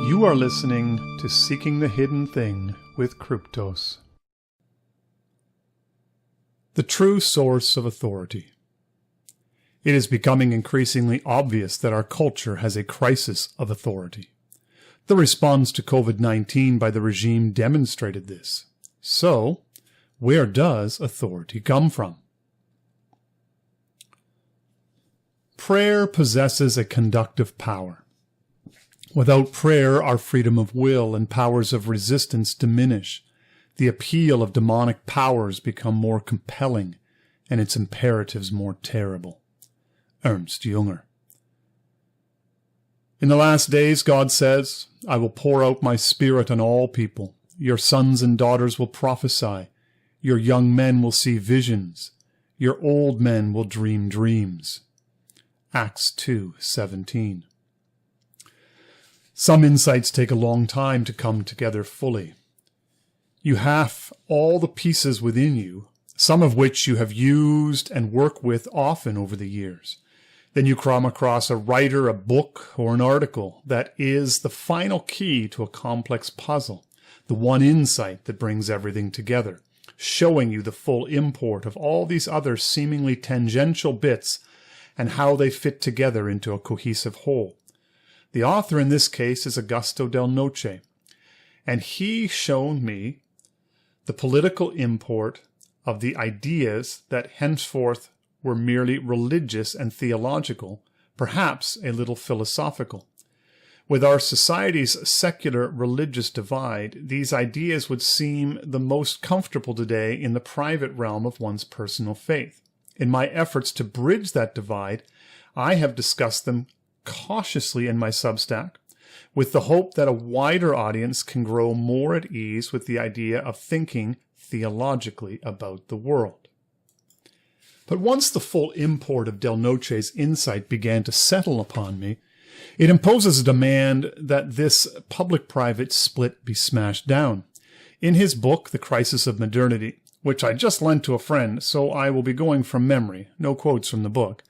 You are listening to Seeking the Hidden Thing with Kryptos. The true source of authority. It is becoming increasingly obvious that our culture has a crisis of authority. The response to COVID-19 by the regime demonstrated this. So, where does authority come from? Prayer possesses a conductive power. Without prayer, our freedom of will and powers of resistance diminish. The appeal of demonic powers become more compelling, and its imperatives more terrible. Ernst Jünger. In the last days, God says, I will pour out my Spirit on all people. Your sons and daughters will prophesy. Your young men will see visions. Your old men will dream dreams. Acts 2:17. Some insights take a long time to come together fully. You have all the pieces within you, some of which you have used and worked with often over the years. Then you come across a writer, a book, or an article that is the final key to a complex puzzle, the one insight that brings everything together, showing you the full import of all these other seemingly tangential bits and how they fit together into a cohesive whole. The author in this case is Augusto Del Noce, and he showed me the political import of the ideas that henceforth were merely religious and theological, perhaps a little philosophical. With our society's secular-religious divide, these ideas would seem the most comfortable today in the private realm of one's personal faith. In my efforts to bridge that divide, I have discussed them cautiously in my Substack, with the hope that a wider audience can grow more at ease with the idea of thinking theologically about the world. But once the full import of Del Noce's insight began to settle upon me, it imposes a demand that this public-private split be smashed down. In his book, The Crisis of Modernity, which I just lent to a friend, so I will be going from memory, no quotes from the book,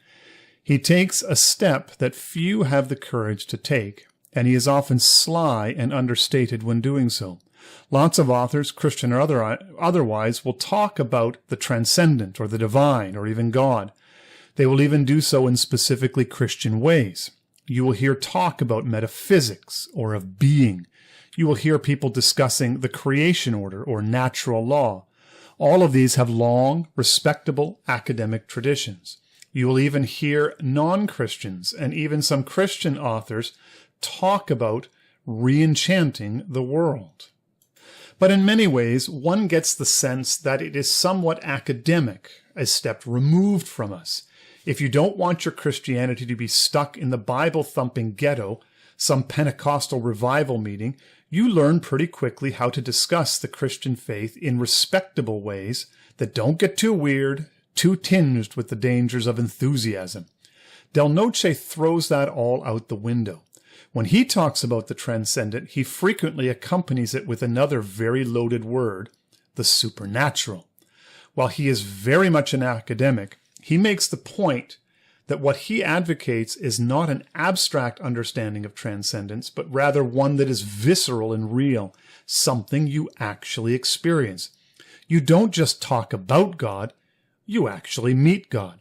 he takes a step that few have the courage to take, and he is often sly and understated when doing so. Lots of authors, Christian or otherwise, will talk about the transcendent or the divine or even God. They will even do so in specifically Christian ways. You will hear talk about metaphysics or of being. You will hear people discussing the creation order or natural law. All of these have long, respectable academic traditions. You will even hear non-Christians and even some Christian authors talk about re-enchanting the world. But in many ways, one gets the sense that it is somewhat academic, a step removed from us. If you don't want your Christianity to be stuck in the Bible-thumping ghetto, some Pentecostal revival meeting, you learn pretty quickly how to discuss the Christian faith in respectable ways that don't get too weird, too tinged with the dangers of enthusiasm. Del Noce throws that all out the window. When he talks about the transcendent, he frequently accompanies it with another very loaded word, the supernatural. While he is very much an academic, he makes the point that what he advocates is not an abstract understanding of transcendence, but rather one that is visceral and real, something you actually experience. You don't just talk about God, you actually meet God.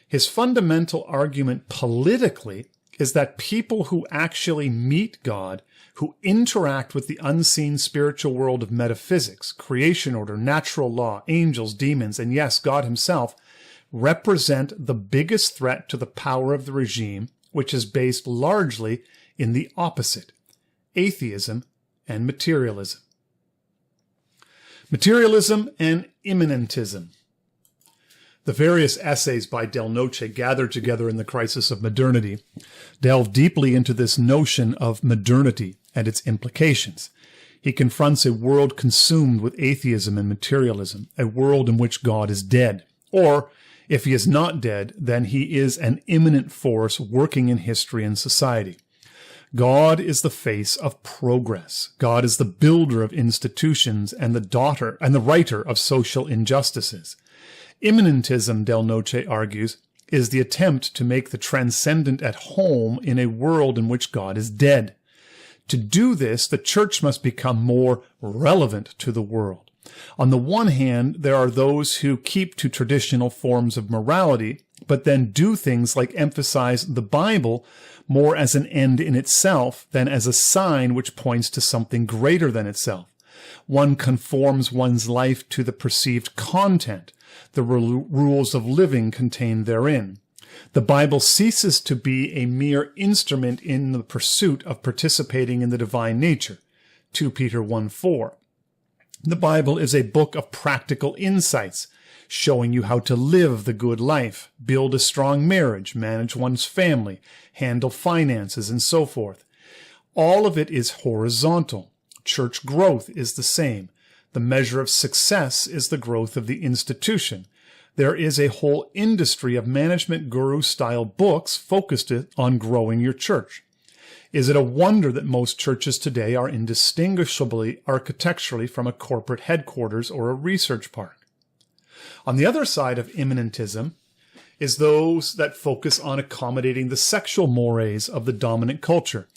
His fundamental argument politically is that people who actually meet God, who interact with the unseen spiritual world of metaphysics, creation order, natural law, angels, demons, and yes, God himself, represent the biggest threat to the power of the regime, which is based largely in the opposite, atheism and materialism. Materialism and immanentism. The various essays by Del Noce gathered together in The Crisis of Modernity delve deeply into this notion of modernity and its implications. He confronts a world consumed with atheism and materialism, a world in which God is dead. Or, if he is not dead, then he is an immanent force working in history and society. God is the face of progress. God is the builder of institutions and the writer of social injustices. Immanentism, Del Noce argues, is the attempt to make the transcendent at home in a world in which God is dead. To do this, the church must become more relevant to the world. On the one hand, there are those who keep to traditional forms of morality, but then do things like emphasize the Bible more as an end in itself than as a sign which points to something greater than itself. One conforms one's life to the perceived content, the rules of living contained therein. The Bible ceases to be a mere instrument in the pursuit of participating in the divine nature. 2 Peter 1:4. The Bible is a book of practical insights, showing you how to live the good life, build a strong marriage, manage one's family, handle finances, and so forth. All of it is horizontal. Church growth is the same. The measure of success is the growth of the institution. There is a whole industry of management guru-style books focused on growing your church. Is it a wonder that most churches today are indistinguishably architecturally from a corporate headquarters or a research park? On the other side of immanentism is those that focus on accommodating the sexual mores of the dominant culture,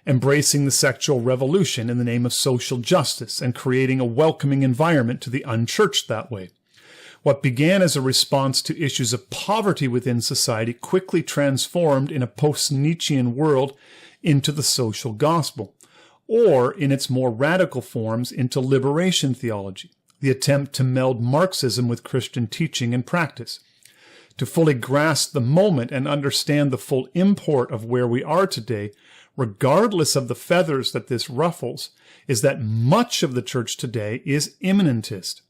embracing the sexual revolution in the name of social justice and creating a welcoming environment to the unchurched that way. What began as a response to issues of poverty within society quickly transformed in a post-Nietzschean world into the social gospel, or in its more radical forms into liberation theology, the attempt to meld Marxism with Christian teaching and practice. To fully grasp the moment and understand the full import of where we are today, regardless of the feathers that this ruffles, is that much of the church today is immanentist.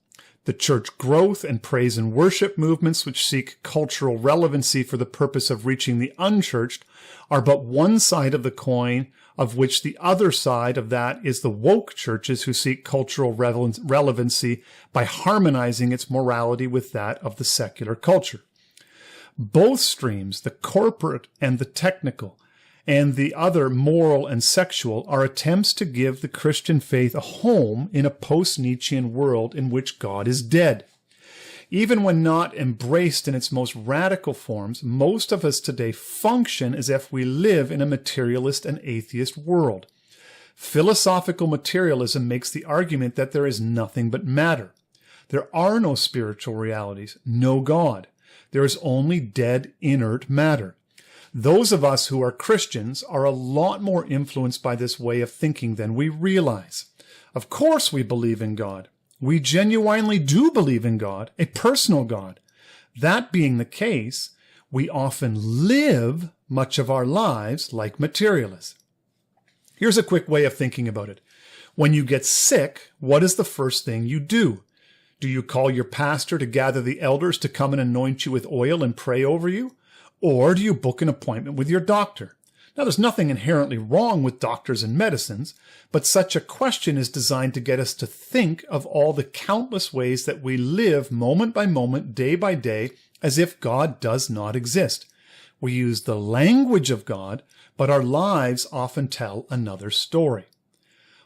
The church growth and praise and worship movements which seek cultural relevancy for the purpose of reaching the unchurched are but one side of the coin, of which the other side of that is the woke churches who seek cultural relevancy by harmonizing its morality with that of the secular culture. Both streams, the corporate and the technical, and the other moral and sexual, are attempts to give the Christian faith a home in a post-Nietzschean world in which God is dead. Even when not embraced in its most radical forms, most of us today function as if we live in a materialist and atheist world. Philosophical materialism makes the argument that there is nothing but matter. There are no spiritual realities, no God. There is only dead, inert matter. Those of us who are Christians are a lot more influenced by this way of thinking than we realize. Of course we believe in God. We genuinely do believe in God, a personal God. That being the case, we often live much of our lives like materialists. Here's a quick way of thinking about it. When you get sick, what is the first thing you do? Do you call your pastor to gather the elders to come and anoint you with oil and pray over you? Or do you book an appointment with your doctor? Now, there's nothing inherently wrong with doctors and medicines, but such a question is designed to get us to think of all the countless ways that we live moment by moment, day by day, as if God does not exist. We use the language of God, but our lives often tell another story.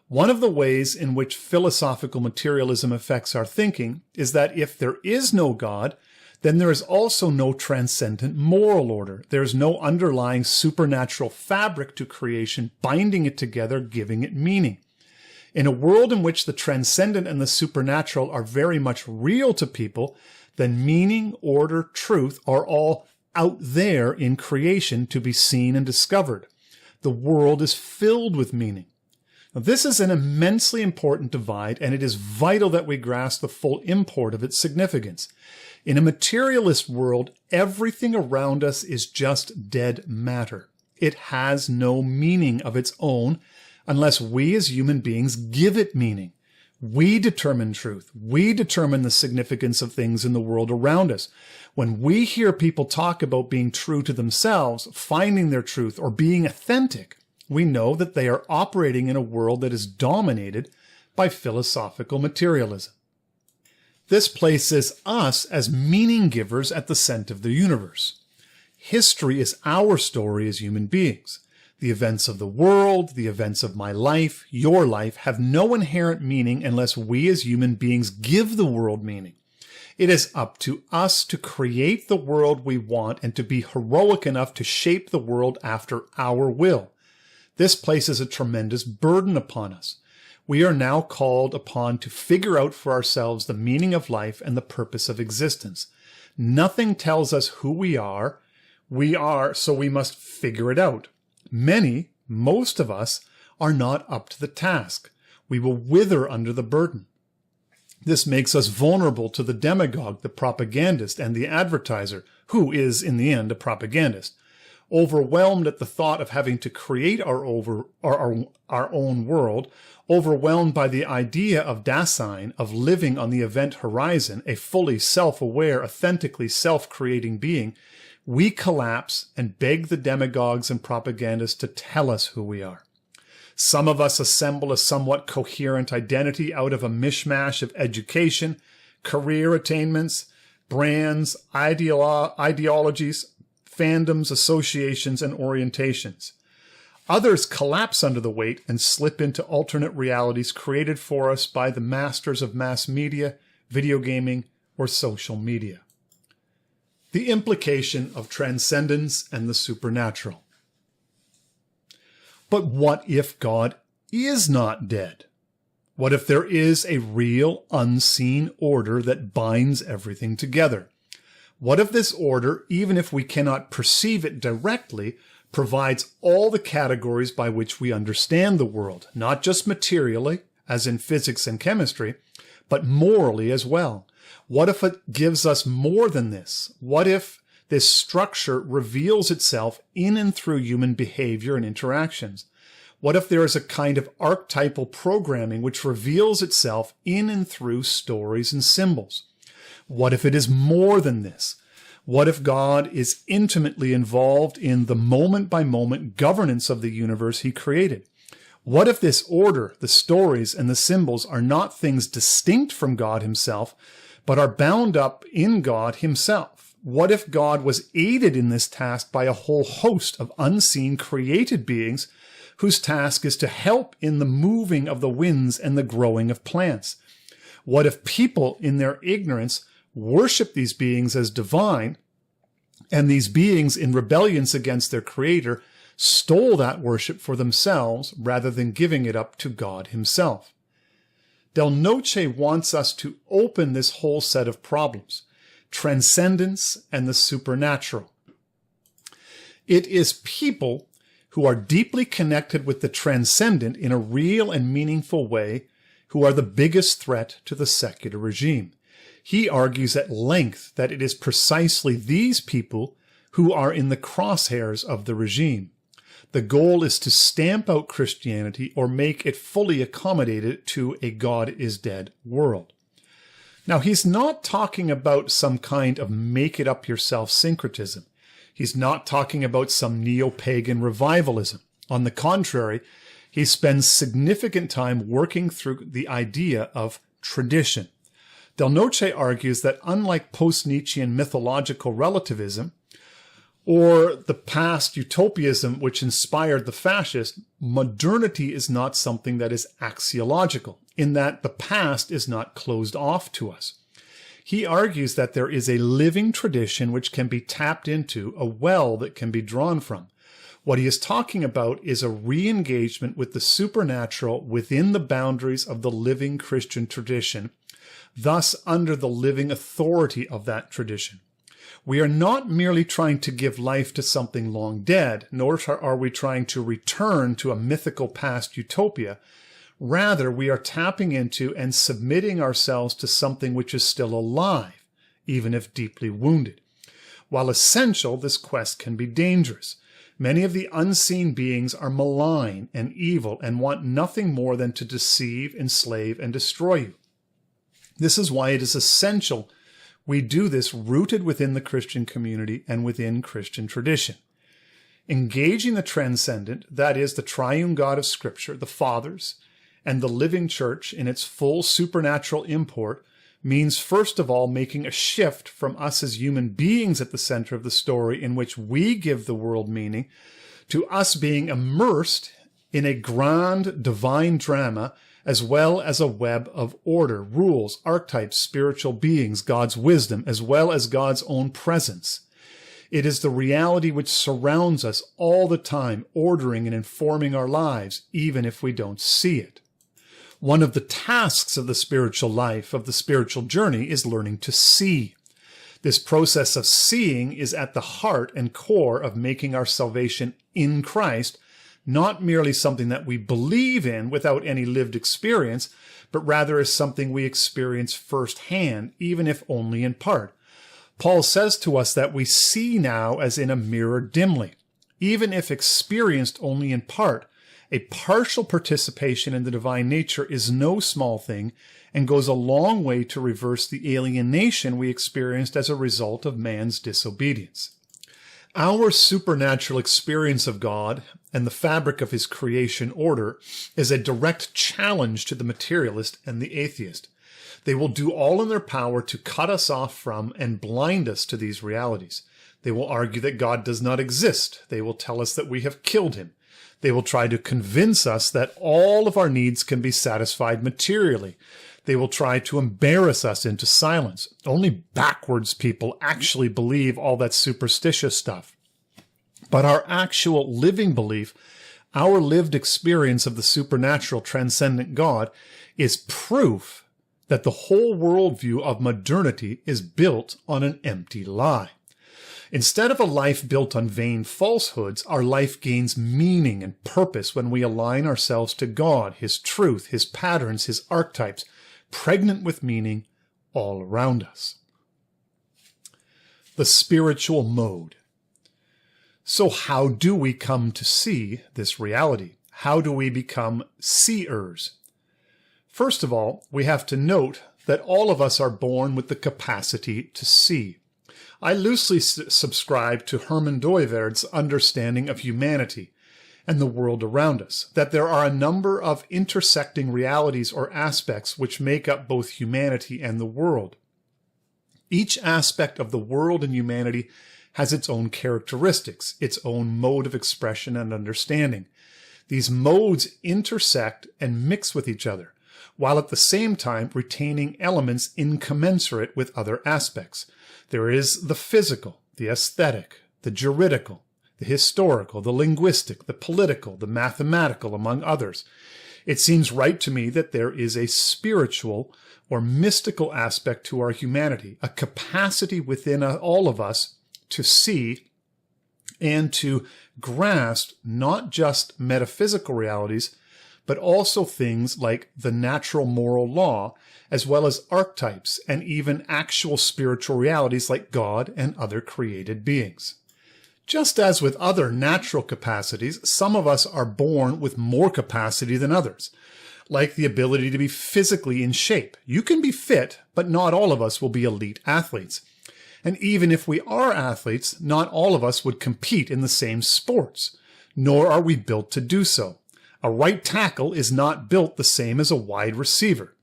One of the ways in which philosophical materialism affects our thinking is that if there is no God, then there is also no transcendent moral order. There is no underlying supernatural fabric to creation, binding it together, giving it meaning. In a world in which the transcendent and the supernatural are very much real to people, then meaning, order, truth are all out there in creation to be seen and discovered. The world is filled with meaning. Now, this is an immensely important divide, and it is vital that we grasp the full import of its significance. In a materialist world, everything around us is just dead matter. It has no meaning of its own unless we as human beings give it meaning. We determine truth. We determine the significance of things in the world around us. When we hear people talk about being true to themselves, finding their truth, or being authentic, we know that they are operating in a world that is dominated by philosophical materialism. This places us as meaning givers at the center of the universe. History is our story as human beings. The events of the world, the events of my life, your life, have no inherent meaning unless we as human beings give the world meaning. It is up to us to create the world we want and to be heroic enough to shape the world after our will. This places a tremendous burden upon us. We are now called upon to figure out for ourselves the meaning of life and the purpose of existence. Nothing tells us who we are, so we must figure it out. Most of us, are not up to the task. We will wither under the burden. This makes us vulnerable to the demagogue, the propagandist, and the advertiser, who is, in the end, a propagandist. Overwhelmed at the thought of having to create our own world, overwhelmed by the idea of Dasein, of living on the event horizon, a fully self-aware, authentically self-creating being, we collapse and beg the demagogues and propagandists to tell us who we are. Some of us assemble a somewhat coherent identity out of a mishmash of education, career attainments, brands, ideologies, fandoms, associations, and orientations. Others collapse under the weight and slip into alternate realities created for us by the masters of mass media, video gaming, or social media. The implication of transcendence and the supernatural. But what if God is not dead? What if there is a real, unseen order that binds everything together? What if this order, even if we cannot perceive it directly, provides all the categories by which we understand the world, not just materially, as in physics and chemistry, but morally as well? What if it gives us more than this? What if this structure reveals itself in and through human behavior and interactions? What if there is a kind of archetypal programming which reveals itself in and through stories and symbols? What if it is more than this? What if God is intimately involved in the moment-by-moment governance of the universe he created? What if this order, the stories, and the symbols are not things distinct from God himself, but are bound up in God himself? What if God was aided in this task by a whole host of unseen created beings whose task is to help in the moving of the winds and the growing of plants? What if people in their ignorance worship these beings as divine, and these beings in rebellion against their creator stole that worship for themselves rather than giving it up to God himself? Del Noce wants us to open this whole set of problems, transcendence and the supernatural. It is people who are deeply connected with the transcendent in a real and meaningful way who are the biggest threat to the secular regime. He argues at length that it is precisely these people who are in the crosshairs of the regime. The goal is to stamp out Christianity or make it fully accommodated to a God is dead world. Now, he's not talking about some kind of make-it-up-yourself syncretism. He's not talking about some neo-pagan revivalism. On the contrary, he spends significant time working through the idea of tradition. Del Noce argues that unlike post-Nietzschean mythological relativism, or the past utopianism which inspired the fascists, modernity is not something that is axiological, in that the past is not closed off to us. He argues that there is a living tradition which can be tapped into, a well that can be drawn from. What he is talking about is a re-engagement with the supernatural within the boundaries of the living Christian tradition, thus under the living authority of that tradition. We are not merely trying to give life to something long dead, nor are we trying to return to a mythical past utopia. Rather, we are tapping into and submitting ourselves to something which is still alive, even if deeply wounded. While essential, this quest can be dangerous. Many of the unseen beings are malign and evil and want nothing more than to deceive, enslave, and destroy you. This is why it is essential we do this rooted within the Christian community and within Christian tradition. Engaging the transcendent, that is, the triune God of Scripture, the Fathers, and the living church in its full supernatural import, means first of all making a shift from us as human beings at the center of the story in which we give the world meaning, to us being immersed in a grand divine drama as well as a web of order, rules, archetypes, spiritual beings, God's wisdom, as well as God's own presence. It is the reality which surrounds us all the time, ordering and informing our lives, even if we don't see it. One of the tasks of the spiritual life, of the spiritual journey, is learning to see. This process of seeing is at the heart and core of making our salvation in Christ not merely something that we believe in without any lived experience, but rather as something we experience firsthand, even if only in part. Paul says to us that we see now as in a mirror dimly. Even if experienced only in part, a partial participation in the divine nature is no small thing and goes a long way to reverse the alienation we experienced as a result of man's disobedience. Our supernatural experience of God and the fabric of his creation order is a direct challenge to the materialist and the atheist. They will do all in their power to cut us off from and blind us to these realities. They will argue that God does not exist. They will tell us that we have killed him. They will try to convince us that all of our needs can be satisfied materially. They will try to embarrass us into silence. Only backwards people actually believe all that superstitious stuff. But our actual living belief, our lived experience of the supernatural transcendent God, is proof that the whole worldview of modernity is built on an empty lie. Instead of a life built on vain falsehoods, our life gains meaning and purpose when we align ourselves to God, his truth, his patterns, his archetypes, pregnant with meaning all around us. The spiritual mode. So how do we come to see this reality? How do we become seers? First of all, we have to note that all of us are born with the capacity to see. I loosely subscribe to Herman Dooyeweerd's understanding of humanity and the world around us, that there are a number of intersecting realities or aspects which make up both humanity and the world. Each aspect of the world and humanity has its own characteristics, its own mode of expression and understanding. These modes intersect and mix with each other, while at the same time retaining elements incommensurate with other aspects. There is the physical, the aesthetic, the juridical, the historical, the linguistic, the political, the mathematical, among others. It seems right to me that there is a spiritual or mystical aspect to our humanity, a capacity within all of us to see and to grasp not just metaphysical realities, but also things like the natural moral law, as well as archetypes and even actual spiritual realities like God and other created beings. Just as with other natural capacities, some of us are born with more capacity than others, like the ability to be physically in shape. You can be fit, but not all of us will be elite athletes. And even if we are athletes, not all of us would compete in the same sports, nor are we built to do so. A right tackle is not built the same as a wide receiver.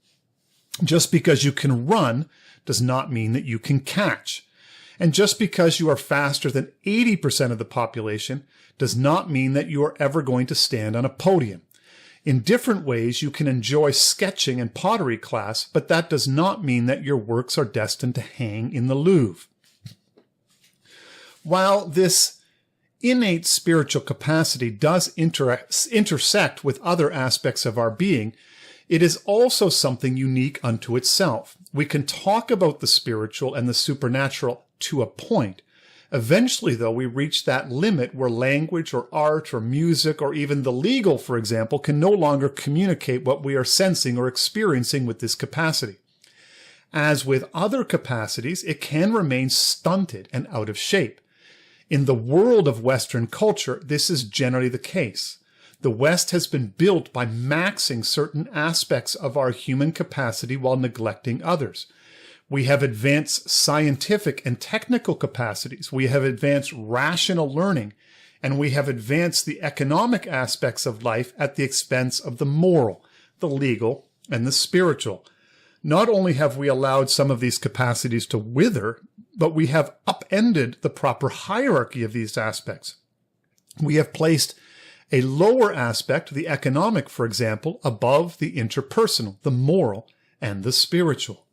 Just because you can run does not mean that you can catch. And just because you are faster than 80% of the population does not mean that you are ever going to stand on a podium. In different ways, you can enjoy sketching and pottery class, but that does not mean that your works are destined to hang in the Louvre. While this innate spiritual capacity does intersect with other aspects of our being, it is also something unique unto itself. We can talk about the spiritual and the supernatural to a point. Eventually, though, we reach that limit where language or art or music or even the legal, for example, can no longer communicate what we are sensing or experiencing with this capacity. As with other capacities, it can remain stunted and out of shape. In the world of Western culture, this is generally the case. The West has been built by maxing certain aspects of our human capacity while neglecting others. We have advanced scientific and technical capacities. We have advanced rational learning, and we have advanced the economic aspects of life at the expense of the moral, the legal, and the spiritual. Not only have we allowed some of these capacities to wither, but we have upended the proper hierarchy of these aspects. We have placed A lower aspect, the economic, for example, above the interpersonal, the moral, and the spiritual.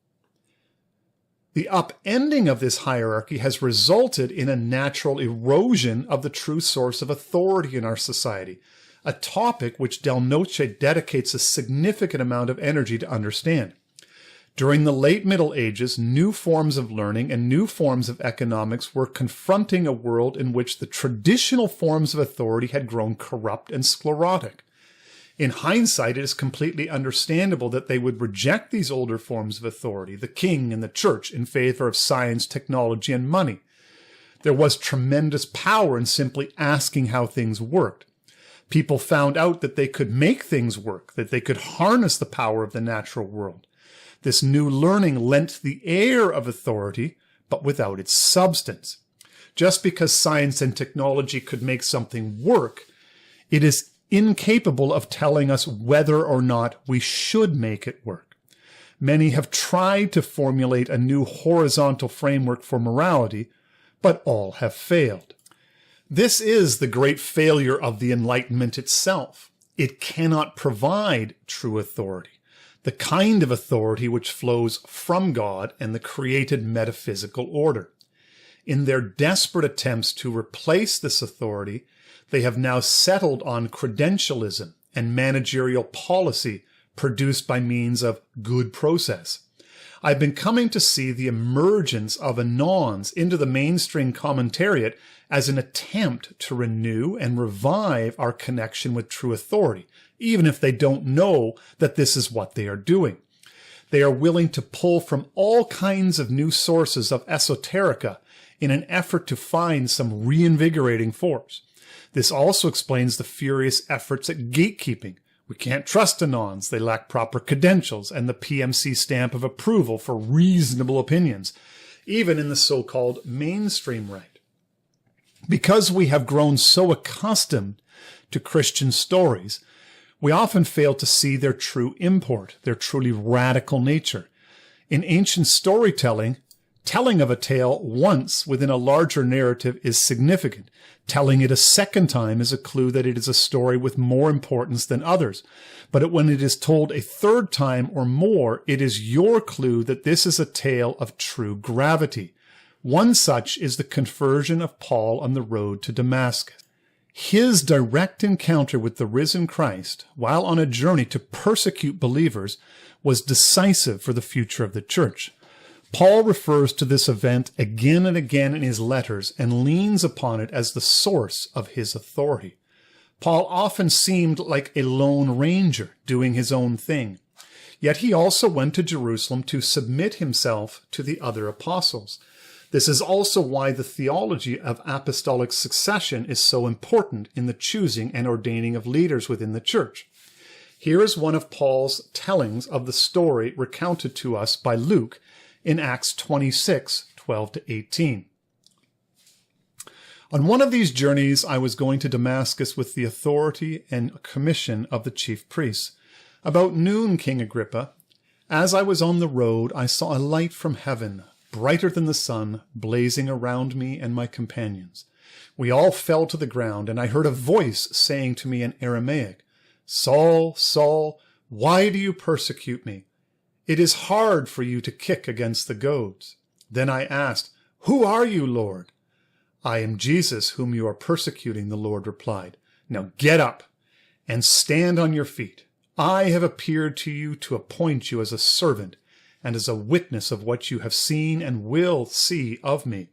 The upending of this hierarchy has resulted in a natural erosion of the true source of authority in our society, a topic which Del Noce dedicates a significant amount of energy to understand. During the late Middle Ages, new forms of learning and new forms of economics were confronting a world in which the traditional forms of authority had grown corrupt and sclerotic. In hindsight, it is completely understandable that they would reject these older forms of authority, the king and the church, in favor of science, technology, and money. There was tremendous power in simply asking how things worked. People found out that they could make things work, that they could harness the power of the natural world. This new learning lent the air of authority, but without its substance. Just because science and technology could make something work, it is incapable of telling us whether or not we should make it work. Many have tried to formulate a new horizontal framework for morality, but all have failed. This is the great failure of the Enlightenment itself. It cannot provide true authority, the kind of authority which flows from God and the created metaphysical order. In their desperate attempts to replace this authority, they have now settled on credentialism and managerial policy produced by means of good process. I've been coming to see the emergence of anons into the mainstream commentariat as an attempt to renew and revive our connection with true authority, even if they don't know that this is what they are doing. They are willing to pull from all kinds of new sources of esoterica in an effort to find some reinvigorating force. This also explains the furious efforts at gatekeeping. We can't trust anons, they lack proper credentials and the PMC stamp of approval for reasonable opinions, even in the so-called mainstream right. Because we have grown so accustomed to Christian stories, we often fail to see their true import, their truly radical nature. In ancient storytelling, telling of a tale once within a larger narrative is significant. Telling it a second time is a clue that it is a story with more importance than others. But when it is told a third time or more, it is your clue that this is a tale of true gravity. One such is the conversion of Paul on the road to Damascus. His direct encounter with the risen Christ, while on a journey to persecute believers, was decisive for the future of the church. Paul refers to this event again and again in his letters and leans upon it as the source of his authority. Paul often seemed like a lone ranger doing his own thing. Yet he also went to Jerusalem to submit himself to the other apostles. This is also why the theology of apostolic succession is so important in the choosing and ordaining of leaders within the church. Here is one of Paul's tellings of the story recounted to us by Luke in Acts 26:12-18. On one of these journeys, I was going to Damascus with the authority and commission of the chief priests. About noon, King Agrippa, as I was on the road, I saw a light from heaven, brighter than the sun, blazing around me and my companions. We all fell to the ground, and I heard a voice saying to me in Aramaic, "Saul, Saul, why do you persecute me? It is hard for you to kick against the goads." Then I asked, "Who are you, Lord?" "I am Jesus, whom you are persecuting," the Lord replied. "Now get up and stand on your feet. I have appeared to you to appoint you as a servant and as a witness of what you have seen and will see of me.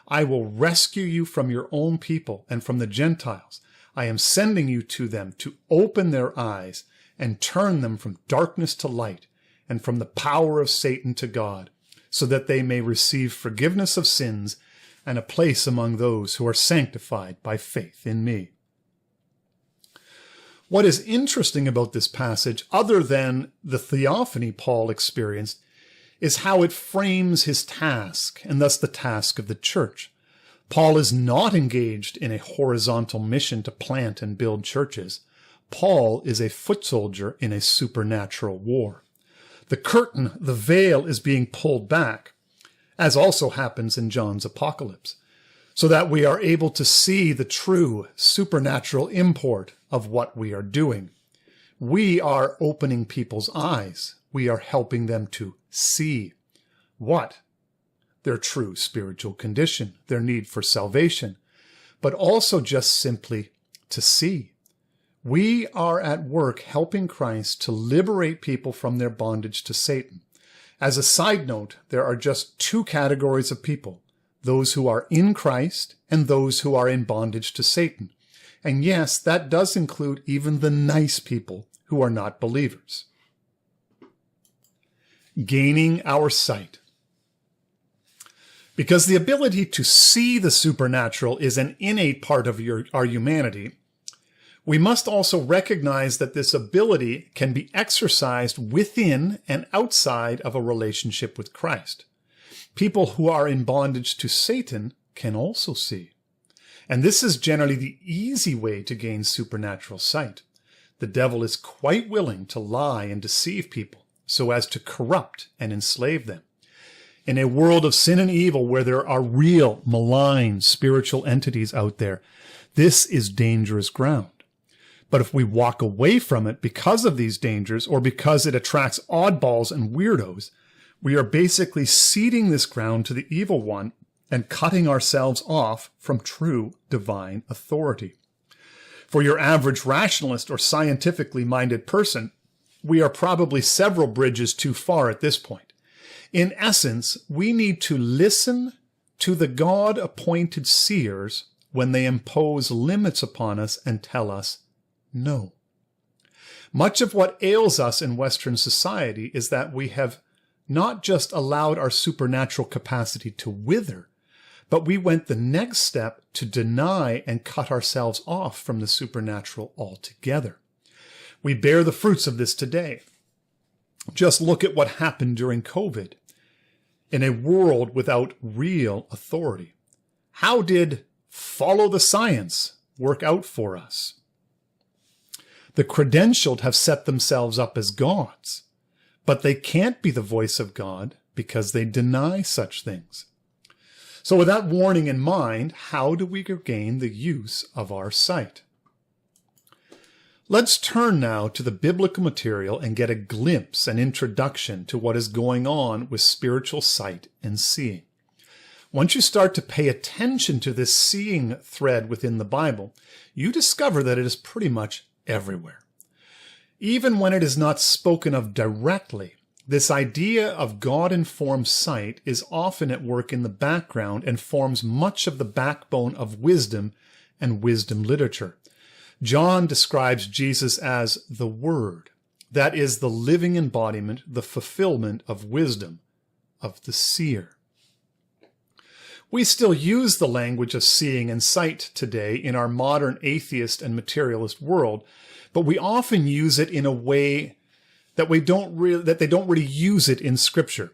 I will rescue you from your own people and from the Gentiles. I am sending you to them to open their eyes and turn them from darkness to light and from the power of Satan to God, so that they may receive forgiveness of sins and a place among those who are sanctified by faith in me." What is interesting about this passage, other than the theophany Paul experienced, is how it frames his task, and thus the task of the church. Paul is not engaged in a horizontal mission to plant and build churches. Paul is a foot soldier in a supernatural war. The curtain, the veil, is being pulled back, as also happens in John's Apocalypse. so that we are able to see the true supernatural import of what we are doing. We are opening people's eyes. We are helping them to see what? Their true spiritual condition, their need for salvation, but also just simply to see. We are at work helping Christ to liberate people from their bondage to Satan. As a side note, there are just two categories of people: those who are in Christ and those who are in bondage to Satan. And yes, that does include even the nice people who are not believers. Gaining our sight. Because the ability to see the supernatural is an innate part of our humanity, we must also recognize that this ability can be exercised within and outside of a relationship with Christ. People who are in bondage to Satan can also see. And this is generally the easy way to gain supernatural sight. The devil is quite willing to lie and deceive people so as to corrupt and enslave them. In a world of sin and evil where there are real, malign spiritual entities out there, this is dangerous ground. But if we walk away from it because of these dangers or because it attracts oddballs and weirdos, we are basically ceding this ground to the evil one and cutting ourselves off from true divine authority. For your average rationalist or scientifically minded person, we are probably several bridges too far at this point. In essence, we need to listen to the God-appointed seers when they impose limits upon us and tell us no. Much of what ails us in Western society is that we have not just allowed our supernatural capacity to wither, but we went the next step to deny and cut ourselves off from the supernatural altogether. We bear the fruits of this today. Just look at what happened during COVID. In a world without real authority, how did follow the science work out for us? The credentialed have set themselves up as gods, but they can't be the voice of God because they deny such things. So with that warning in mind, how do we regain the use of our sight? Let's turn now to the biblical material and get a glimpse, an introduction to what is going on with spiritual sight and seeing. Once you start to pay attention to this seeing thread within the Bible, you discover that it is pretty much everywhere. Even when it is not spoken of directly, this idea of God-informed sight is often at work in the background and forms much of the backbone of wisdom and wisdom literature. John describes Jesus as the Word. That is the living embodiment, the fulfillment of wisdom, of the seer. We still use the language of seeing and sight today in our modern atheist and materialist world, but we often use it in a way that they don't really use it in Scripture.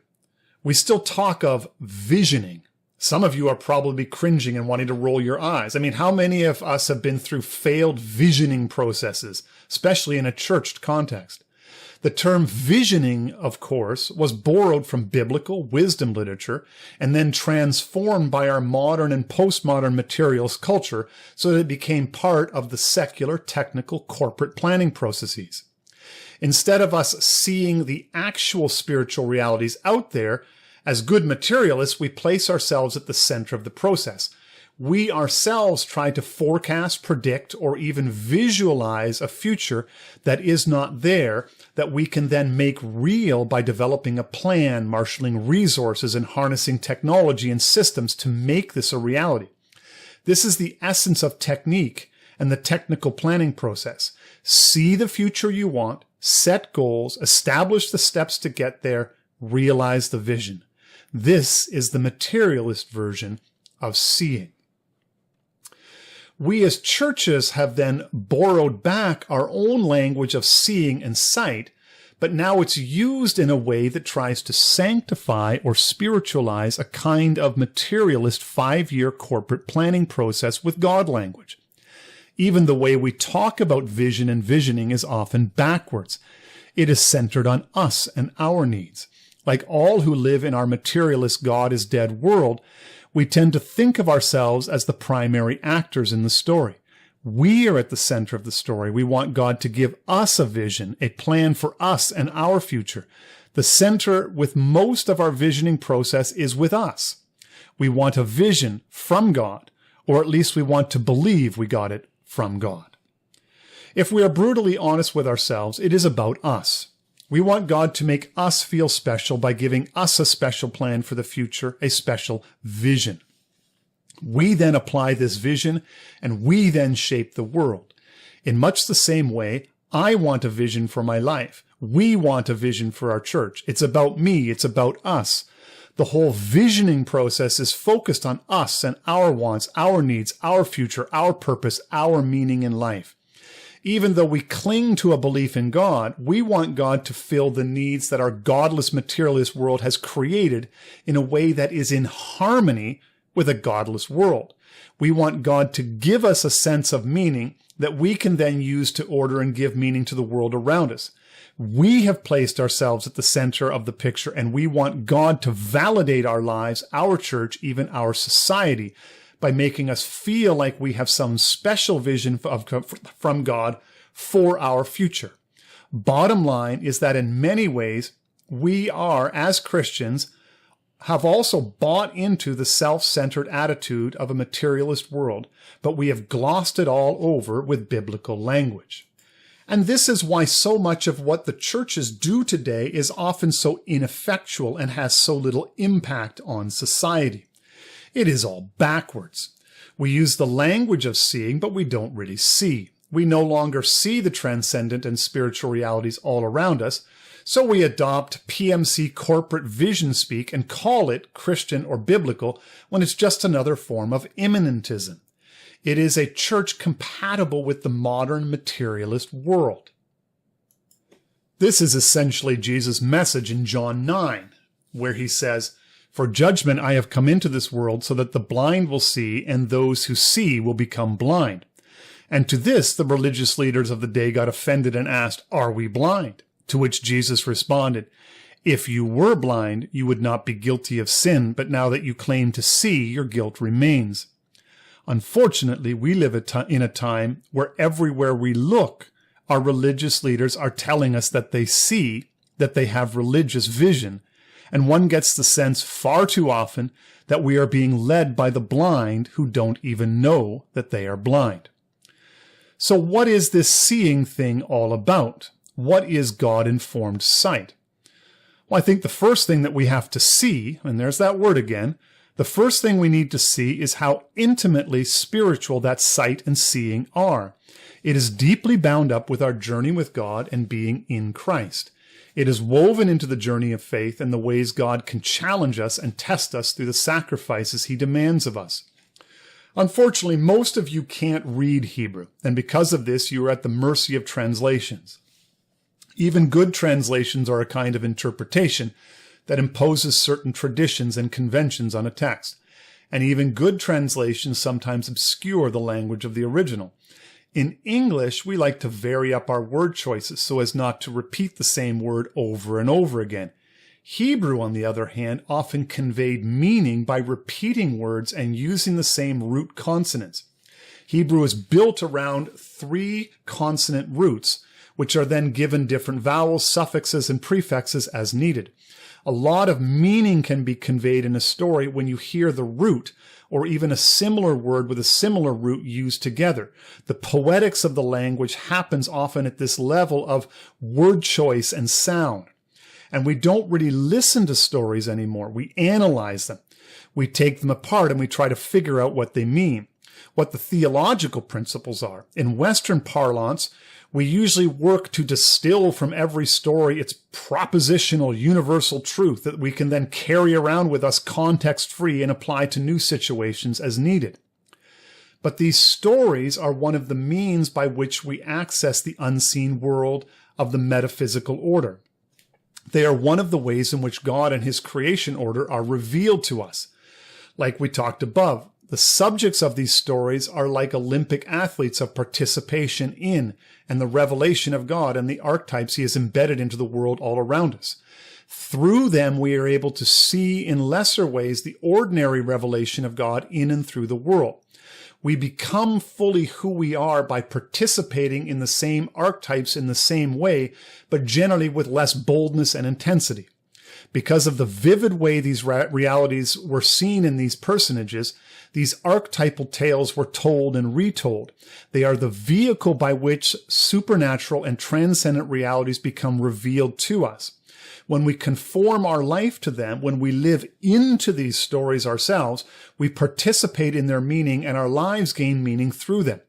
We still talk of visioning. Some of you are probably cringing and wanting to roll your eyes. I mean, how many of us have been through failed visioning processes, especially in a church context? The term visioning, of course, was borrowed from biblical wisdom literature and then transformed by our modern and postmodern materialist culture so that it became part of the secular, technical, corporate planning processes. Instead of us seeing the actual spiritual realities out there, as good materialists, we place ourselves at the center of the process. We ourselves try to forecast, predict, or even visualize a future that is not there, that we can then make real by developing a plan, marshaling resources, and harnessing technology and systems to make this a reality. This is the essence of technique and the technical planning process. See the future you want, set goals, establish the steps to get there, realize the vision. This is the materialist version of seeing. We as churches have then borrowed back our own language of seeing and sight, but now it's used in a way that tries to sanctify or spiritualize a kind of materialist 5-year corporate planning process with God language. Even the way we talk about vision and visioning is often backwards. It is centered on us and our needs. Like all who live in our materialist God is dead world, We tend to think of ourselves as the primary actors in the story. We are at the center of the story. We want God to give us a vision, a plan for us and our future. The center with most of our visioning process is with us. We want a vision from God, or at least we want to believe we got it from God. If we are brutally honest with ourselves, it is about us. We want God to make us feel special by giving us a special plan for the future, a special vision. We then apply this vision, and we then shape the world. In much the same way, I want a vision for my life. We want a vision for our church. It's about me. It's about us. The whole visioning process is focused on us and our wants, our needs, our future, our purpose, our meaning in life. Even though we cling to a belief in God, we want God to fill the needs that our godless, materialist world has created in a way that is in harmony with a godless world. We want God to give us a sense of meaning that we can then use to order and give meaning to the world around us. We have placed ourselves at the center of the picture, and we want God to validate our lives, our church, even our society, by making us feel like we have some special vision from God for our future. Bottom line is that in many ways, we are, as Christians, have also bought into the self-centered attitude of a materialist world, but we have glossed it all over with biblical language. And this is why so much of what the churches do today is often so ineffectual and has so little impact on society. It is all backwards. We use the language of seeing, but we don't really see. We no longer see the transcendent and spiritual realities all around us, so we adopt PMC corporate vision speak and call it Christian or biblical when it's just another form of immanentism. It is a church compatible with the modern materialist world. This is essentially Jesus' message in John 9, where he says, "For judgment I have come into this world so that the blind will see and those who see will become blind." And to this, the religious leaders of the day got offended and asked, "Are we blind?" To which Jesus responded, "If you were blind, you would not be guilty of sin, but now that you claim to see, your guilt remains." Unfortunately, we live in a time where everywhere we look, our religious leaders are telling us that they see, that they have religious vision, and one gets the sense far too often that we are being led by the blind who don't even know that they are blind. So what is this seeing thing all about? What is God-informed sight? Well, I think the first thing that we have to see, and there's that word again, the first thing we need to see is how intimately spiritual that sight and seeing are. It is deeply bound up with our journey with God and being in Christ. It is woven into the journey of faith and the ways God can challenge us and test us through the sacrifices he demands of us. Unfortunately, most of you can't read Hebrew, and because of this, you are at the mercy of translations. Even good translations are a kind of interpretation that imposes certain traditions and conventions on a text. And even good translations sometimes obscure the language of the original. In English, we like to vary up our word choices so as not to repeat the same word over and over again. Hebrew, on the other hand, often conveyed meaning by repeating words and using the same root consonants. Hebrew is built around 3 consonant roots, which are then given different vowels, suffixes, and prefixes as needed. A lot of meaning can be conveyed in a story when you hear the root, or even a similar word with a similar root used together. The poetics of the language happens often at this level of word choice and sound. And we don't really listen to stories anymore. We analyze them. We take them apart and we try to figure out what they mean, what the theological principles are. In Western parlance, we usually work to distill from every story its propositional universal truth that we can then carry around with us context-free and apply to new situations as needed. But these stories are one of the means by which we access the unseen world of the metaphysical order. They are one of the ways in which God and his creation order are revealed to us. Like we talked above, the subjects of these stories are like Olympic athletes of participation in and the revelation of God and the archetypes he has embedded into the world all around us. Through them, we are able to see in lesser ways the ordinary revelation of God in and through the world. We become fully who we are by participating in the same archetypes in the same way, but generally with less boldness and intensity. Because of the vivid way these realities were seen in these personages, these archetypal tales were told and retold. They are the vehicle by which supernatural and transcendent realities become revealed to us. When we conform our life to them, when we live into these stories ourselves, we participate in their meaning and our lives gain meaning through them.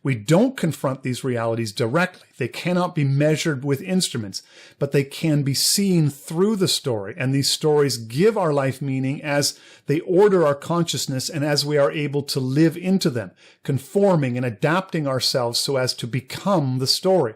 We don't confront these realities directly. They cannot be measured with instruments, but they can be seen through the story. And these stories give our life meaning as they order our consciousness and as we are able to live into them, conforming and adapting ourselves so as to become the story.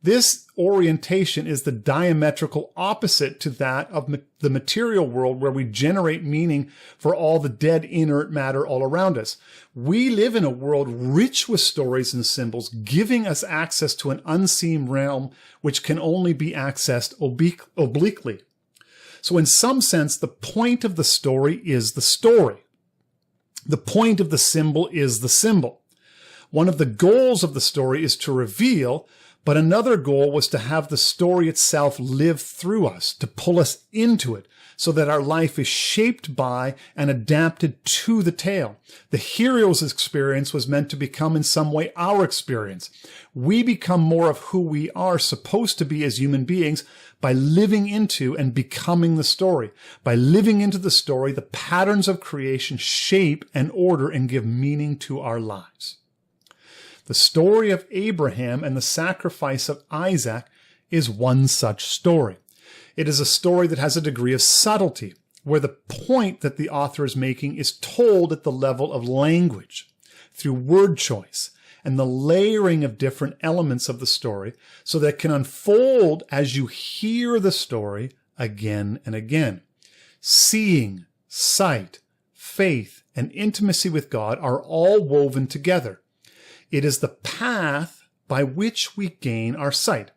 This orientation is the diametrical opposite to that of the material world, where we generate meaning for all the dead inert matter all around us. We live in a world rich with stories and symbols, giving us access to an unseen realm which can only be accessed obliquely. So in some sense, the point of the story is the story. The point of the symbol is the symbol. One of the goals of the story is to reveal, but another goal was to have the story itself live through us, to pull us into it, so that our life is shaped by and adapted to the tale. The hero's experience was meant to become in some way our experience. We become more of who we are supposed to be as human beings by living into and becoming the story. By living into the story, the patterns of creation shape and order and give meaning to our lives. The story of Abraham and the sacrifice of Isaac is one such story. It is a story that has a degree of subtlety, where the point that the author is making is told at the level of language, through word choice, and the layering of different elements of the story, so that it can unfold as you hear the story again and again. Seeing, sight, faith, and intimacy with God are all woven together. It is the path by which we gain our sight.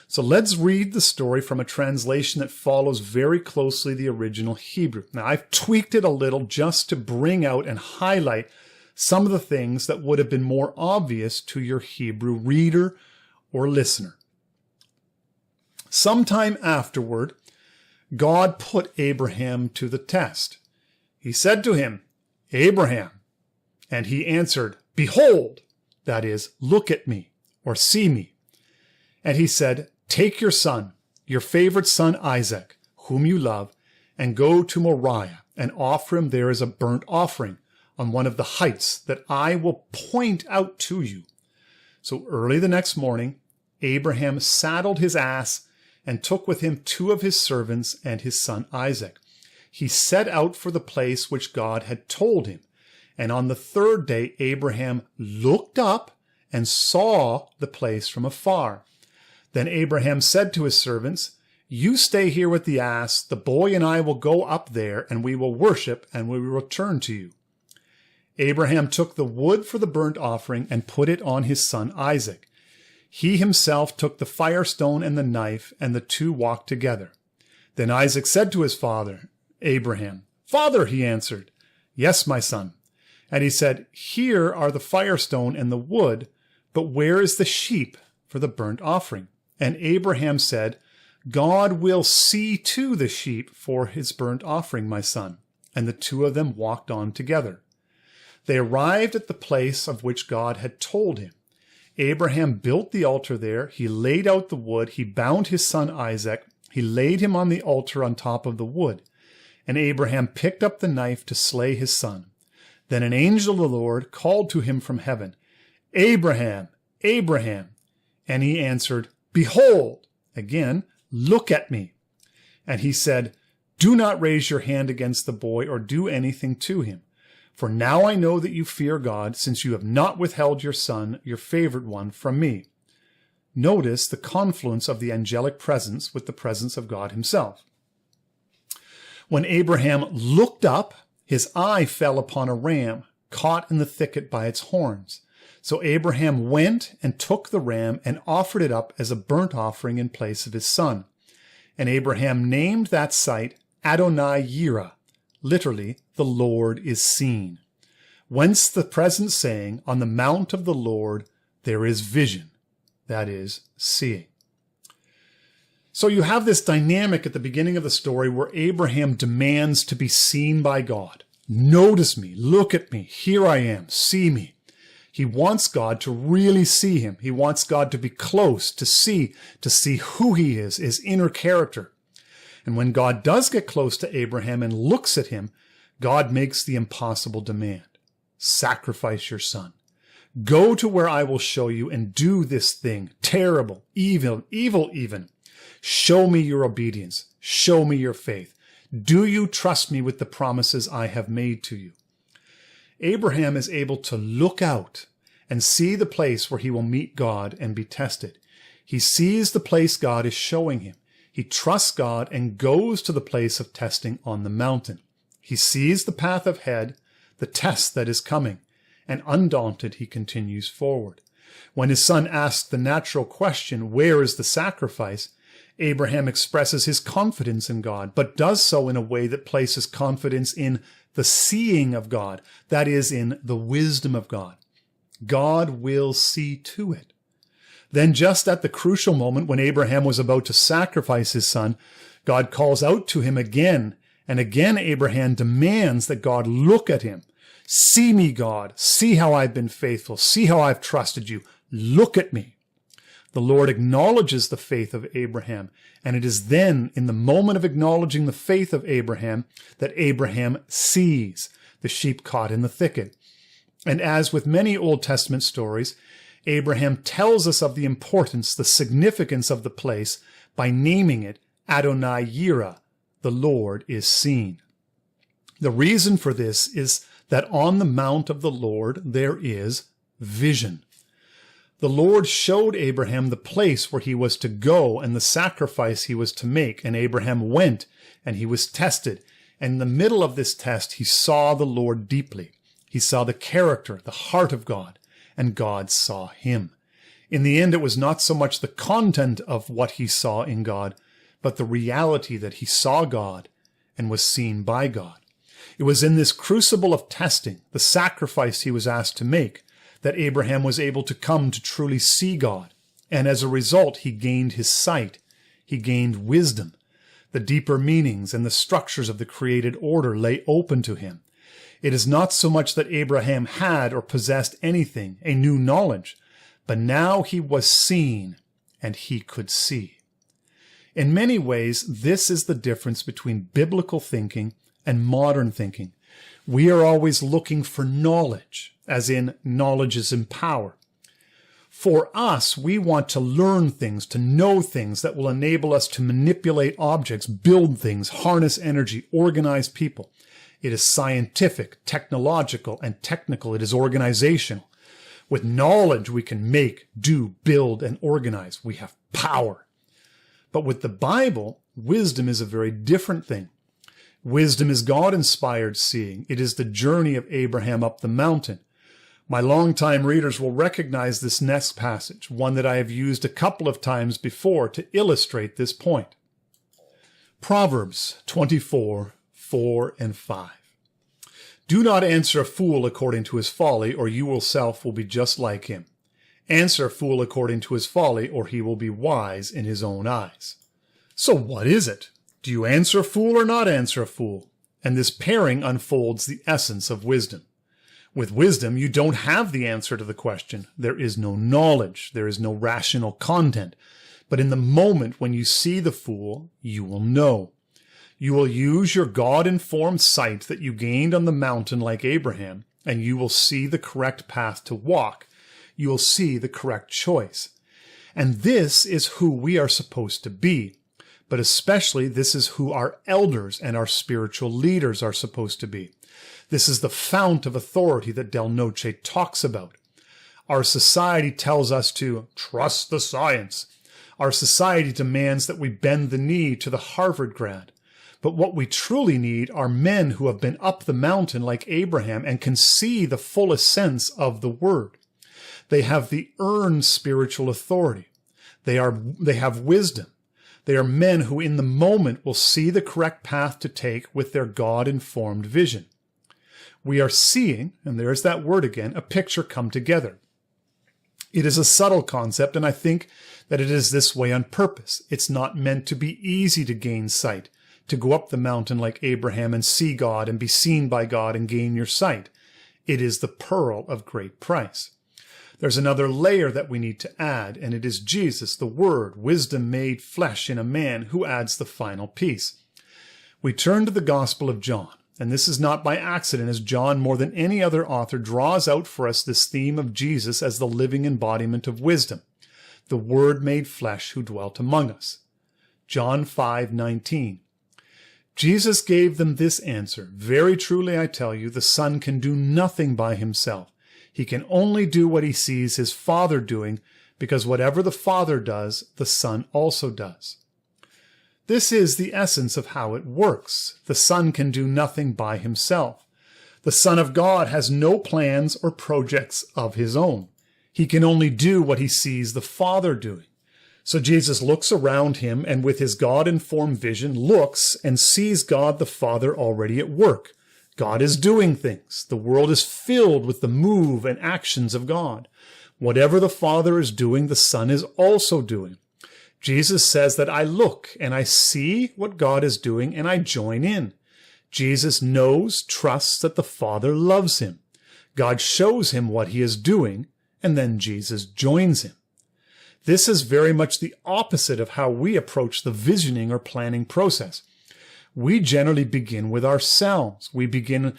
So let's read the story from a translation that follows very closely the original Hebrew. Now, I've tweaked it a little just to bring out and highlight some of the things that would have been more obvious to your Hebrew reader or listener. Sometime afterward, God put Abraham to the test. He said to him, "Abraham," and he answered, "Behold," that is, "look at me," or "see me." And he said, "Take your son, your favorite son Isaac, whom you love, and go to Moriah and offer him there as a burnt offering on one of the heights that I will point out to you." So early the next morning, Abraham saddled his ass and took with him 2 of his servants and his son Isaac. He set out for the place which God had told him. And on the 3rd day, Abraham looked up and saw the place from afar. Then Abraham said to his servants, "You stay here with the ass. The boy and I will go up there, and we will worship, and we will return to you." Abraham took the wood for the burnt offering and put it on his son Isaac. He himself took the firestone and the knife, and the 2 walked together. Then Isaac said to his father, Abraham, "Father," he answered. "Yes, my son." And he said, "Here are the firestone and the wood, but where is the sheep for the burnt offering?" And Abraham said, "God will see to the sheep for his burnt offering, my son." And the 2 of them walked on together. They arrived at the place of which God had told him. Abraham built the altar there. He laid out the wood. He bound his son Isaac. He laid him on the altar on top of the wood. And Abraham picked up the knife to slay his son. Then an angel of the Lord called to him from heaven, "Abraham, Abraham." And he answered, "Behold," again, "look at me." And he said, "Do not raise your hand against the boy or do anything to him. For now I know that you fear God, since you have not withheld your son, your favorite one, from me." Notice the confluence of the angelic presence with the presence of God himself. When Abraham looked up, his eye fell upon a ram caught in the thicket by its horns. So Abraham went and took the ram and offered it up as a burnt offering in place of his son. And Abraham named that site Adonai Yireh, literally, the Lord is seen. Whence the present saying, on the mount of the Lord there is vision, that is, seeing. So you have this dynamic at the beginning of the story where Abraham demands to be seen by God. Notice me, look at me, here I am, see me. He wants God to really see him. He wants God to be close, to see who he is, his inner character. And when God does get close to Abraham and looks at him, God makes the impossible demand. Sacrifice your son. Go to where I will show you and do this thing, terrible, evil even. Show me your obedience. Show me your faith. Do you trust me with the promises I have made to you? Abraham is able to look out and see the place where he will meet God and be tested. He sees the place God is showing him. He trusts God and goes to the place of testing on the mountain. He sees the path ahead, the test that is coming, and undaunted he continues forward. When his son asks the natural question, where is the sacrifice? Abraham expresses his confidence in God, but does so in a way that places confidence in the seeing of God, that is, in the wisdom of God. God will see to it. Then just at the crucial moment when Abraham was about to sacrifice his son, God calls out to him again, and again Abraham demands that God look at him. See me, God. See how I've been faithful. See how I've trusted you. Look at me. The Lord acknowledges the faith of Abraham, and it is then, in the moment of acknowledging the faith of Abraham, that Abraham sees the sheep caught in the thicket. And as with many Old Testament stories, Abraham tells us of the importance, the significance of the place by naming it Adonai Yireh, the Lord is seen. The reason for this is that on the mount of the Lord there is vision. The Lord showed Abraham the place where he was to go and the sacrifice he was to make, and Abraham went, and he was tested. And in the middle of this test, he saw the Lord deeply. He saw the character, the heart of God, and God saw him. In the end, it was not so much the content of what he saw in God, but the reality that he saw God and was seen by God. It was in this crucible of testing, the sacrifice he was asked to make, that Abraham was able to come to truly see God. And as a result, he gained his sight. He gained wisdom. The deeper meanings and the structures of the created order lay open to him. It is not so much that Abraham had or possessed anything, a new knowledge, but now he was seen and he could see. In many ways, this is the difference between biblical thinking and modern thinking. We are always looking for knowledge, as in knowledge is in power. For us, we want to learn things, to know things that will enable us to manipulate objects, build things, harness energy, organize people. It is scientific, technological, and technical. It is organizational. With knowledge, we can make, do, build, and organize. We have power. But with the Bible, wisdom is a very different thing. Wisdom is God-inspired seeing. It is the journey of Abraham up the mountain. My longtime readers will recognize this next passage, one that I have used a couple of times before to illustrate this point. Proverbs 24, 4 and 5. Do not answer a fool according to his folly, or you yourself will be just like him. Answer a fool according to his folly, or he will be wise in his own eyes. So what is it? Do you answer a fool or not answer a fool? And this pairing unfolds the essence of wisdom. With wisdom, you don't have the answer to the question. There is no knowledge. There is no rational content. But in the moment when you see the fool, you will know. You will use your God-informed sight that you gained on the mountain like Abraham, and you will see the correct path to walk. You will see the correct choice. And this is who we are supposed to be. But especially this is who our elders and our spiritual leaders are supposed to be. This is the fount of authority that Del Noce talks about. Our society tells us to trust the science. Our society demands that we bend the knee to the Harvard grad. But what we truly need are men who have been up the mountain like Abraham and can see the fullest sense of the word. They have the earned spiritual authority. They have wisdom. They are men who in the moment will see the correct path to take with their God-informed vision. We are seeing, and there's that word again, a picture come together. It is a subtle concept, and I think that it is this way on purpose. It's not meant to be easy to gain sight, to go up the mountain like Abraham and see God and be seen by God and gain your sight. It is the pearl of great price. There's another layer that we need to add, and it is Jesus, the Word, wisdom made flesh in a man, who adds the final piece. We turn to the Gospel of John, and this is not by accident, as John, more than any other author, draws out for us this theme of Jesus as the living embodiment of wisdom, the Word made flesh who dwelt among us. John 5:19. Jesus gave them this answer, "Very truly I tell you, the Son can do nothing by himself. He can only do what he sees his Father doing, because whatever the Father does, the Son also does." This is the essence of how it works. The Son can do nothing by himself. The Son of God has no plans or projects of his own. He can only do what he sees the Father doing. So Jesus looks around him and with his God-informed vision looks and sees God the Father already at work. God is doing things. The world is filled with the move and actions of God. Whatever the Father is doing, the Son is also doing. Jesus says that I look and I see what God is doing and I join in. Jesus knows, trusts that the Father loves him. God shows him what he is doing, and then Jesus joins him. This is very much the opposite of how we approach the visioning or planning process. We generally begin with ourselves. We begin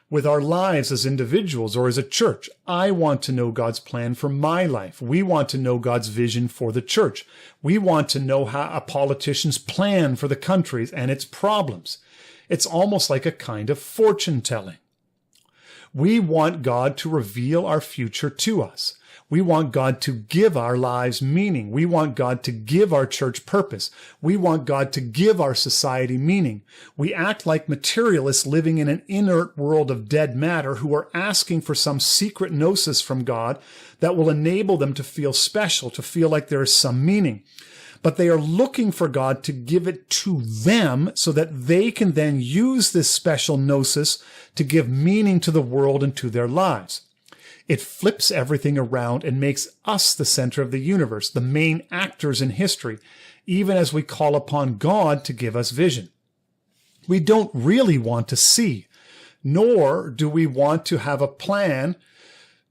with our lives as individuals or as a church. I want to know God's plan for my life. We want to know God's vision for the church. We want to know how a politician's plan for the country and its problems. It's almost like a kind of fortune telling. We want God to reveal our future to us. We want God to give our lives meaning. We want God to give our church purpose. We want God to give our society meaning. We act like materialists living in an inert world of dead matter who are asking for some secret gnosis from God that will enable them to feel special, to feel like there is some meaning. But they are looking for God to give it to them so that they can then use this special gnosis to give meaning to the world and to their lives. It flips everything around and makes us the center of the universe, the main actors in history, even as we call upon God to give us vision. We don't really want to see, nor do we want to have a plan.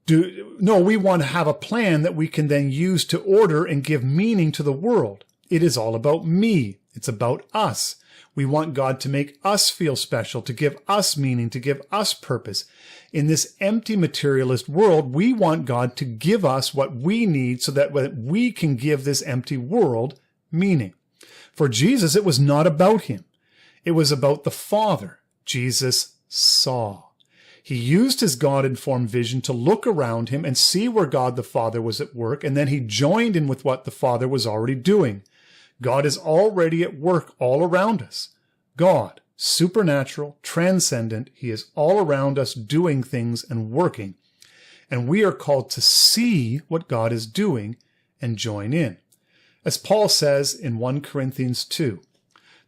We want to have a plan that we can then use to order and give meaning to the world. It is all about me. It's about us. We want God to make us feel special, to give us meaning, to give us purpose. In this empty materialist world, we want God to give us what we need so that we can give this empty world meaning. For Jesus, it was not about him. It was about the Father. Jesus saw. He used his God-informed vision to look around him and see where God the Father was at work, and then he joined in with what the Father was already doing. God is already at work all around us. God, supernatural, transcendent, he is all around us doing things and working. And we are called to see what God is doing and join in. As Paul says in 1 Corinthians 2,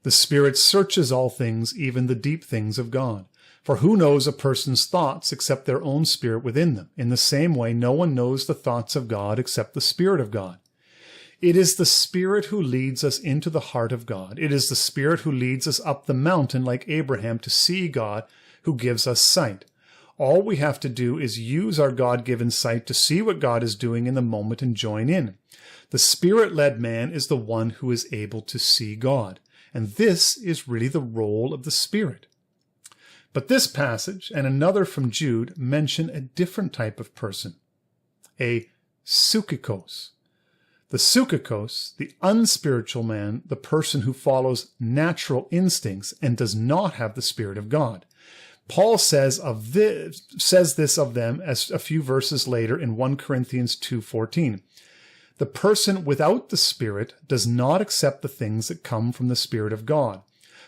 the Spirit searches all things, even the deep things of God. For who knows a person's thoughts except their own spirit within them? In the same way, no one knows the thoughts of God except the Spirit of God. It is the Spirit who leads us into the heart of God. It is the Spirit who leads us up the mountain like Abraham to see God, who gives us sight. All we have to do is use our God-given sight to see what God is doing in the moment and join in. The Spirit-led man is the one who is able to see God. And this is really the role of the Spirit. But this passage and another from Jude mention a different type of person, a psychikos. The psychikos, the unspiritual man, the person who follows natural instincts and does not have the Spirit of God. Paul says this of them as a few verses later in 1 Corinthians 2:14. The person without the Spirit does not accept the things that come from the Spirit of God,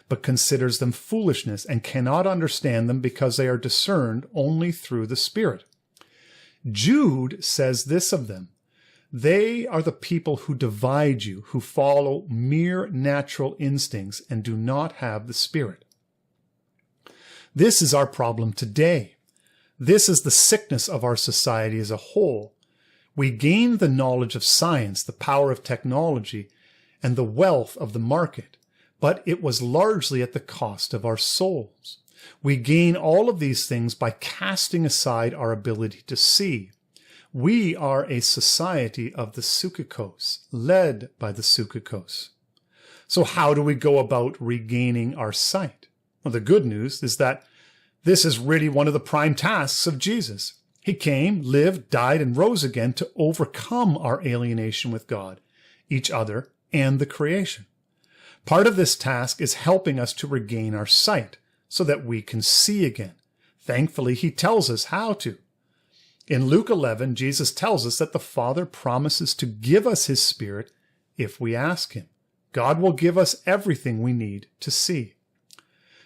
but considers them foolishness and cannot understand them because they are discerned only through the Spirit. Jude says this of them. They are the people who divide you, who follow mere natural instincts and do not have the Spirit. This is our problem today. This is the sickness of our society as a whole. We gain the knowledge of science, the power of technology, and the wealth of the market, but it was largely at the cost of our souls. We gain all of these things by casting aside our ability to see. We are a society of the Sukikos, led by the Sukikos. So how do we go about regaining our sight? Well, the good news is that this is really one of the prime tasks of Jesus. He came, lived, died, and rose again to overcome our alienation with God, each other, and the creation. Part of this task is helping us to regain our sight so that we can see again. Thankfully, he tells us how to. In Luke 11, Jesus tells us that the Father promises to give us his Spirit if we ask him. God will give us everything we need to see.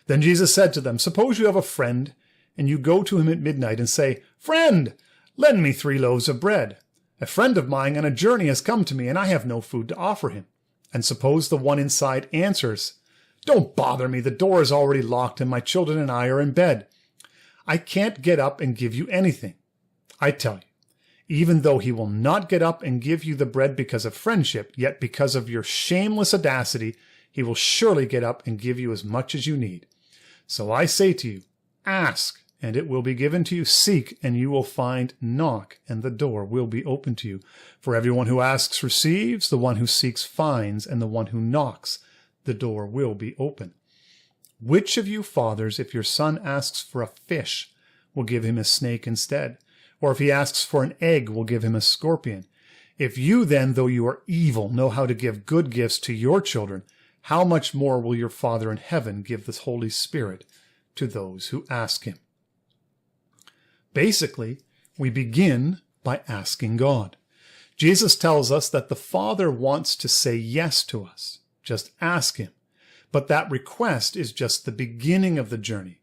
Then Jesus said to them, suppose you have a friend, and you go to him at midnight and say, Friend, lend me 3 loaves of bread. A friend of mine on a journey has come to me, and I have no food to offer him. And suppose the one inside answers, Don't bother me, the door is already locked, and my children and I are in bed. I can't get up and give you anything. I tell you, even though he will not get up and give you the bread because of friendship, yet because of your shameless audacity, he will surely get up and give you as much as you need. So I say to you, ask, and it will be given to you. Seek, and you will find. Knock, and the door will be opened to you. For everyone who asks receives, the one who seeks finds, and the one who knocks, the door will be open. Which of you fathers, if your son asks for a fish, will give him a snake instead? Or if he asks for an egg, will give him a scorpion? If you then, though you are evil, know how to give good gifts to your children, how much more will your Father in heaven give the Holy Spirit to those who ask him? Basically, we begin by asking God. Jesus tells us that the Father wants to say yes to us. Just ask him. But that request is just the beginning of the journey.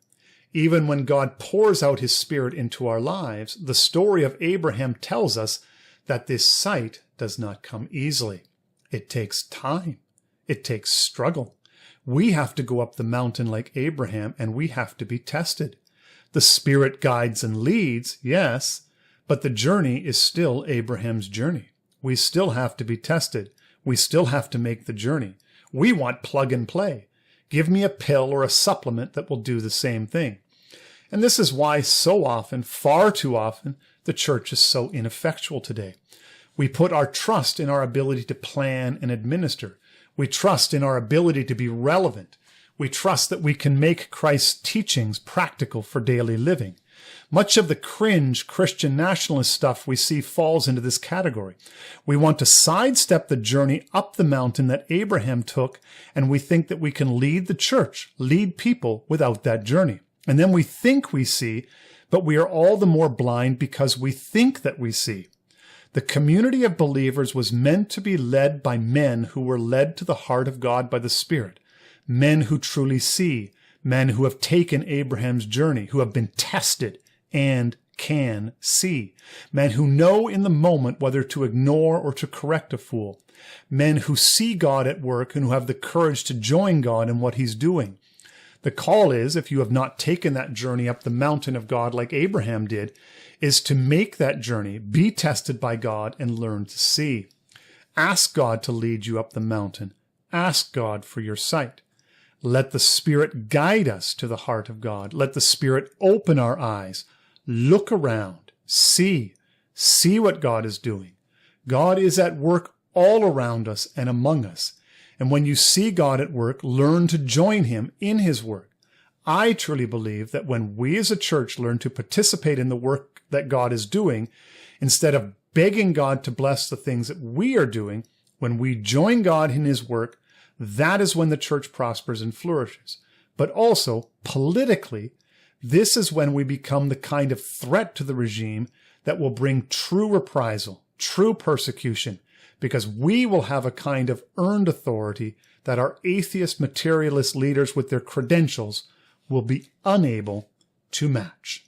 Even when God pours out his Spirit into our lives, the story of Abraham tells us that this sight does not come easily. It takes time. It takes struggle. We have to go up the mountain like Abraham, and we have to be tested. The Spirit guides and leads, yes, but the journey is still Abraham's journey. We still have to be tested. We still have to make the journey. We want plug and play. Give me a pill or a supplement that will do the same thing. And this is why so often, far too often, the church is so ineffectual today. We put our trust in our ability to plan and administer. We trust in our ability to be relevant. We trust that we can make Christ's teachings practical for daily living. Much of the cringe Christian nationalist stuff we see falls into this category. We want to sidestep the journey up the mountain that Abraham took, and we think that we can lead the church, lead people without that journey. And then we think we see, but we are all the more blind because we think that we see. The community of believers was meant to be led by men who were led to the heart of God by the Spirit, men who truly see, men who have taken Abraham's journey, who have been tested and can see, men who know in the moment whether to ignore or to correct a fool, men who see God at work and who have the courage to join God in what he's doing. The call is, if you have not taken that journey up the mountain of God like Abraham did, is to make that journey, be tested by God, and learn to see. Ask God to lead you up the mountain. Ask God for your sight. Let the Spirit guide us to the heart of God. Let the Spirit open our eyes. Look around. See what God is doing. God is at work all around us and among us. And when you see God at work, learn to join him in his work. I truly believe that when we as a church learn to participate in the work that God is doing, instead of begging God to bless the things that we are doing, when we join God in his work, that is when the church prospers and flourishes. But also, politically, this is when we become the kind of threat to the regime that will bring true reprisal, true persecution, because we will have a kind of earned authority that our atheist materialist leaders with their credentials will be unable to match.